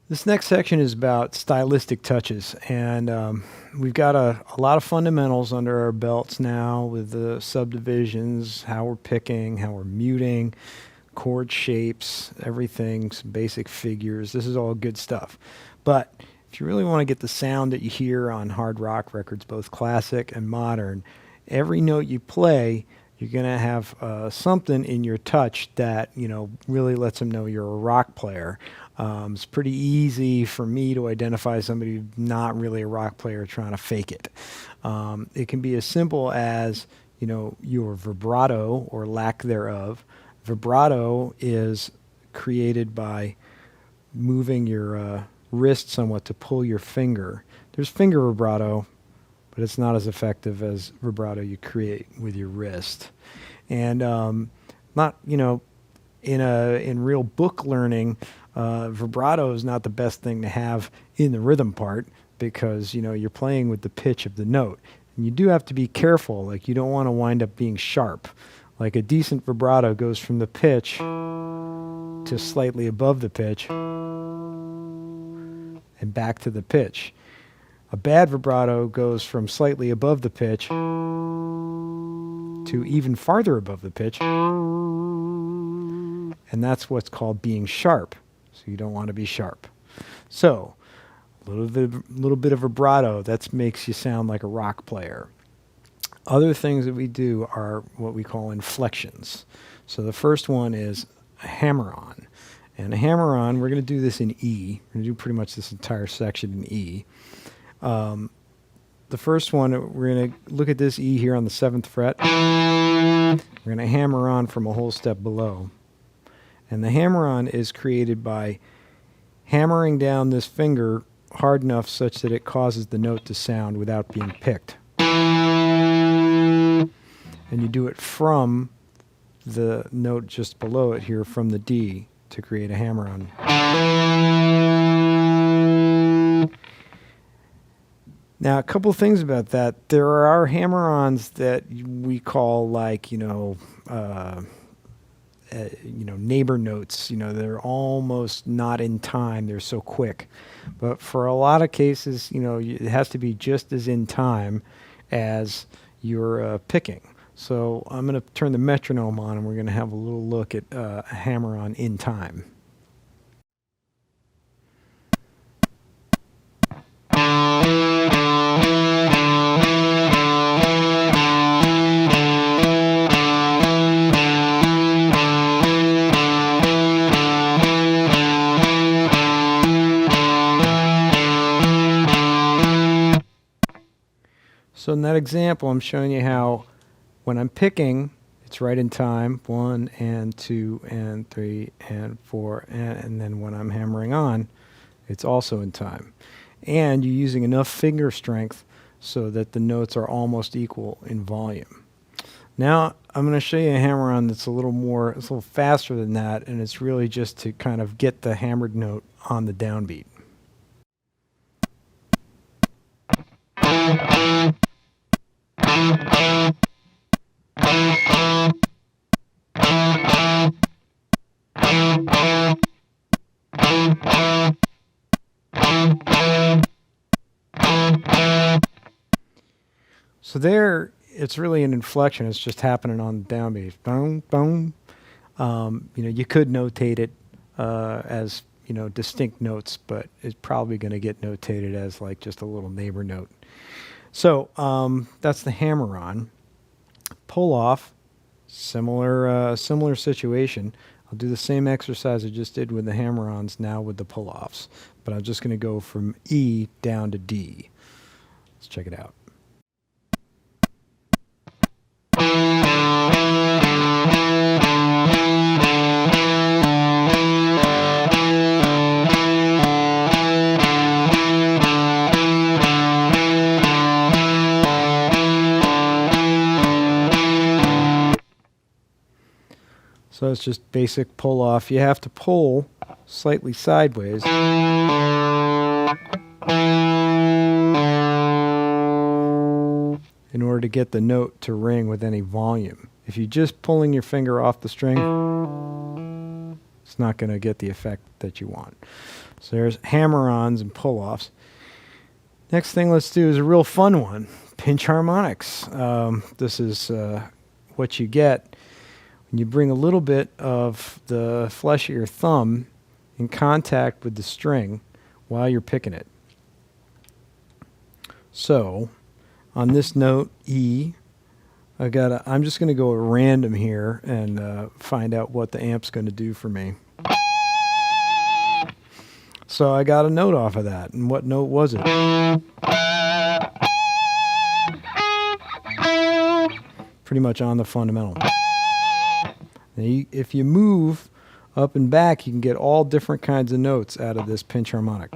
This next section is about stylistic touches, and we've got a lot of fundamentals under our belts now with the subdivisions, how we're picking, how we're muting, chord shapes, everything, some basic figures. This is all good stuff. But if you really want to get the sound that you hear on hard rock records, both classic and modern, every note you play, you're going to have something in your touch that, really lets them know you're a rock player. It's pretty easy for me to identify somebody who's not really a rock player trying to fake it. It can be as simple as, your vibrato or lack thereof. Vibrato is created by moving your wrist somewhat to pull your finger. There's finger vibrato, but it's not as effective as vibrato you create with your wrist. And not, in real book learning, vibrato is not the best thing to have in the rhythm part because, you're playing with the pitch of the note. And you do have to be careful. Like, you don't want to wind up being sharp. Like, a decent vibrato goes from the pitch to slightly above the pitch and back to the pitch. A bad vibrato goes from slightly above the pitch to even farther above the pitch, and that's what's called being sharp. So you don't want to be sharp. So a little bit of vibrato, that makes you sound like a rock player. Other things that we do are what we call inflections. So the first one is a hammer-on. And a hammer-on, we're going to do this in E. We're going to do pretty much this entire section in E. The first one, we're going to look at this E here on the 7th fret. We're going to hammer on from a whole step below. And the hammer-on is created by hammering down this finger hard enough such that it causes the note to sound without being picked. And you do it from the note just below it here, from the D, to create a hammer-on. Now, a couple things about that. There are hammer-ons that we call neighbor notes. They're almost not in time. They're so quick. But for a lot of cases, it has to be just as in time as you're picking. So I'm going to turn the metronome on, and we're going to have a little look at a hammer-on in time. So in that example, I'm showing you how when I'm picking, it's right in time, 1 and 2 and 3 and 4, and then when I'm hammering on, it's also in time. And you're using enough finger strength so that the notes are almost equal in volume. Now I'm going to show you a hammer-on that's a little faster than that, and it's really just to kind of get the hammered note on the downbeat. So there, it's really an inflection. It's just happening on the downbeat. Boom, boom. You could notate it as distinct notes, but it's probably going to get notated as like just a little neighbor note. So that's the hammer-on. Pull off, similar situation. I'll do the same exercise I just did with the hammer-ons now with the pull-offs, but I'm just going to go from E down to D. Let's check it out. So it's just basic pull off. You have to pull slightly sideways in order to get the note to ring with any volume. If you're just pulling your finger off the string, It's not going to get the effect that you want. So there's hammer-ons and pull-offs. Next thing let's do is a real fun one, pinch harmonics. This is what you get when you bring a little bit of the flesh of your thumb in contact with the string while you're picking it. So on this note E, I'm just going to go at random here and find out what the amp's going to do for me. So I got a note off of that. And what note was it? Pretty much on the fundamental. Now if you move up and back, you can get all different kinds of notes out of this pinch harmonic.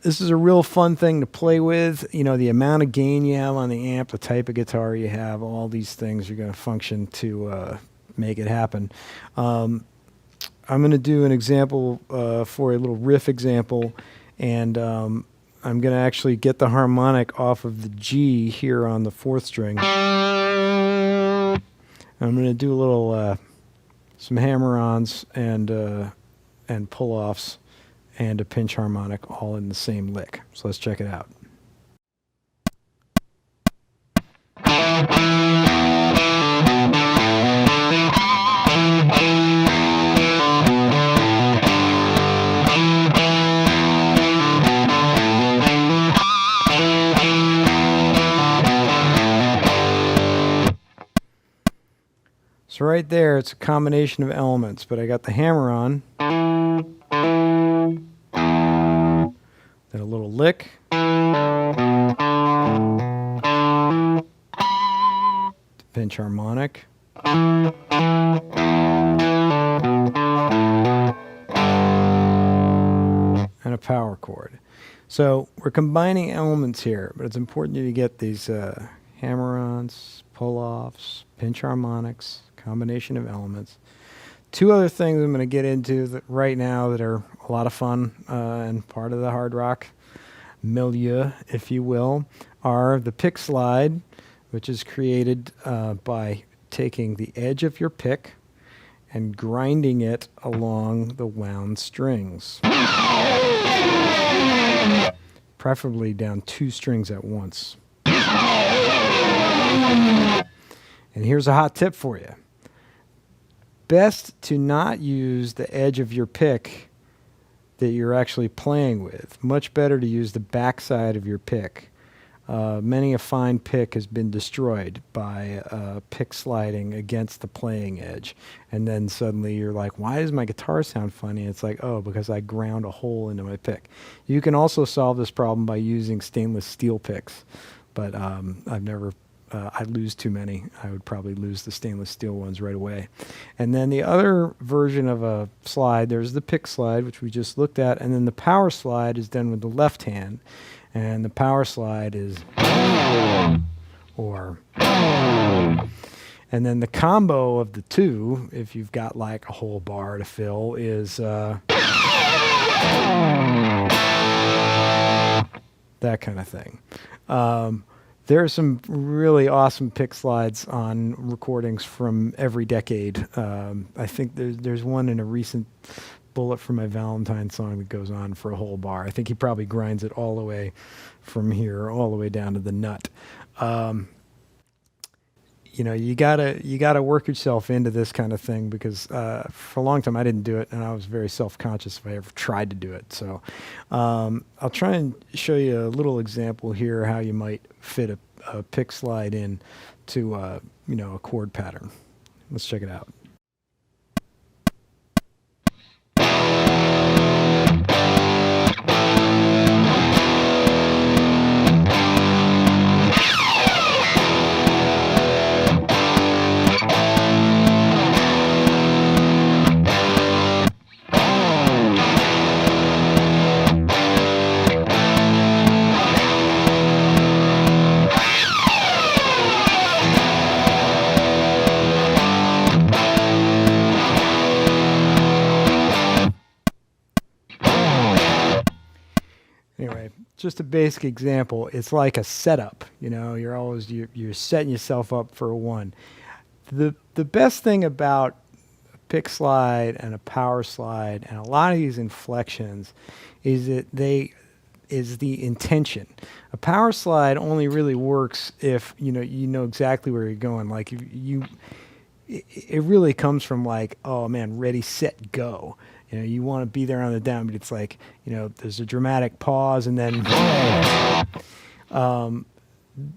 This is a real fun thing to play with. You know, the amount of gain you have on the amp, the type of guitar you have, all these things are going to function to make it happen. I'm going to do an example for a little riff example, and I'm going to actually get the harmonic off of the G here on the 4th string. I'm going to do a little some hammer-ons and pull-offs and a pinch harmonic all in the same lick. So let's check it out. So right there, it's a combination of elements, but I got the hammer on, then a little lick, pinch harmonic, and a power chord. So we're combining elements here, but it's important you get these hammer-ons, pull-offs, pinch harmonics, combination of elements. Two other things I'm going to get into right now that are a lot of fun and part of the hard rock milieu, if you will, are the pick slide, which is created by taking the edge of your pick and grinding it along the wound strings. Preferably down 2 strings at once. And here's a hot tip for you. Best to not use the edge of your pick that you're actually playing with. Much better to use the backside of your pick. Many a fine pick has been destroyed by pick sliding against the playing edge. And then suddenly you're like, why does my guitar sound funny? It's like, oh, because I ground a hole into my pick. You can also solve this problem by using stainless steel picks. But I've never... I lose too many. I would probably lose the stainless steel ones right away. And then the other version of a slide, there's the pick slide, which we just looked at, and then the power slide is done with the left hand. And the power slide is or. And then the combo of the two, if you've got like a whole bar to fill, is that kind of thing. There are some really awesome pick slides on recordings from every decade. I think there's one in a recent Bullet for My Valentine song that goes on for a whole bar. I think he probably grinds it all the way from here, all the way down to the nut. You know, you gotta work yourself into this kind of thing because for a long time I didn't do it, and I was very self-conscious if I ever tried to do it. So I'll try and show you a little example here how you might fit a pick slide in to you know, a chord pattern. Let's check it out. Anyway, just a basic example. It's like a setup. You know, you're setting yourself up for a one. The best thing about a pick slide and a power slide and a lot of these inflections is that they is the intention. A power slide only really works if you know exactly where you're going. Like if you it really comes from like, oh man, ready, set, go. You know, you want to be there on the downbeat. It's like, there's a dramatic pause and then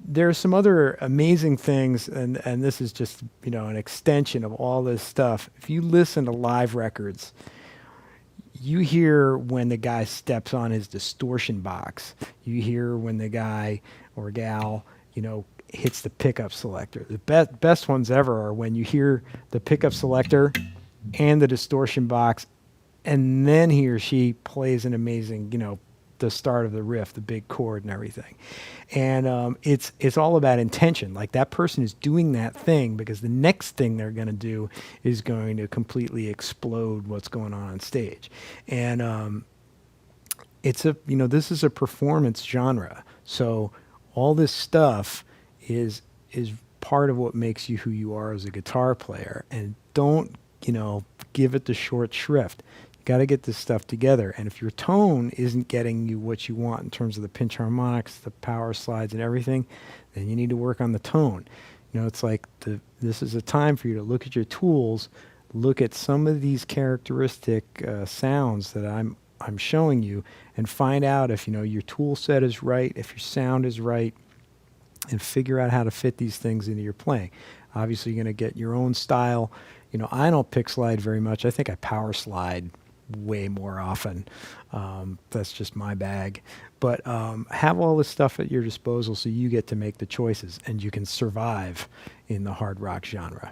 there's some other amazing things, and this is just, an extension of all this stuff. If you listen to live records, you hear when the guy steps on his distortion box. You hear when the guy or gal, hits the pickup selector. The best ones ever are when you hear the pickup selector and the distortion box, and then he or she plays an amazing, the start of the riff, the big chord and everything. And it's all about intention. Like that person is doing that thing because the next thing they're going to do is going to completely explode what's going on stage. And this is a performance genre. So all this stuff is part of what makes you who you are as a guitar player. And don't, give it the short shrift. Got to get this stuff together. And if your tone isn't getting you what you want in terms of the pinch harmonics, the power slides and everything, then you need to work on the tone. It's like this is a time for you to look at your tools, look at some of these characteristic sounds that I'm showing you, and find out if your tool set is right, if your sound is right, and figure out how to fit these things into your playing. Obviously, you're going to get your own style. I don't pick slide very much. I think I power slide way more often. That's just my bag. But have all this stuff at your disposal so you get to make the choices and you can survive in the hard rock genre.